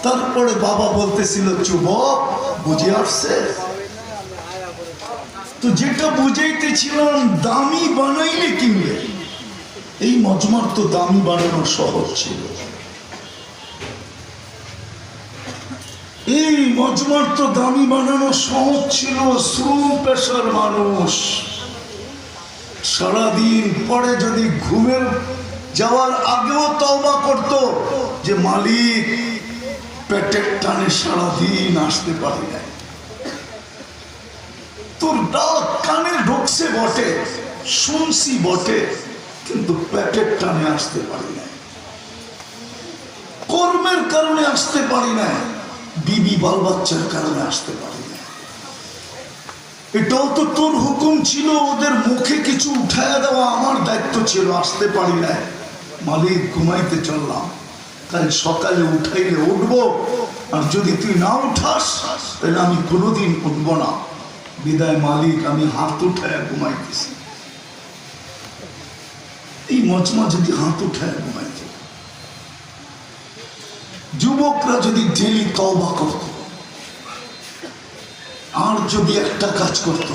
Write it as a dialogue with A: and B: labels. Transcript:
A: তারপরে বাবা বলতেছিল যুবক বুঝে আসছে তো, যেটা বুঝাইতেছিলাম দামি বানাইলে কিনবে। এই মজমার তো দামি বানানো সহজ ছিল, এই মজমার তো দামি বানানো সহজ ছিল। শ্রম পেশার মানুষ সারাদিন পরে যদি ঘুমের যাওয়ার আগেও তওবা করত যে মালিক পেটের টানে সারাদিন আসতে পারি নাই, তোর ডাক কানে ঢুকছে বটে, শুনছি বটে, কিন্তু পেটের টানে আসতে পারি নাই, কর্মের কারণে আসতে পারি নাই, বিবি বাল বাচ্চার কারণে আসতে পারি নাই। এটাও তো তোর হুকুম ছিল, ওদের মুখে কিছু উঠায় দেওয়া আমার দায়িত্ব ছিল, আসতে পারি নাই। মালিক ঘুমাইতে চললাম, কাল সকালে উঠাইলে উঠবো, আর যদি তুই না উঠাস তাহলে আমি কোনোদিন উঠবো না। বিদায় মালিক, আমি হাত উঠায় ঘুমাইতেছি। এই মজমা যদি হাত উঠায় ঘুমাইত, যুবকরা যদি ডেলি তওবা করত, আর যদি একটা কাজ করত,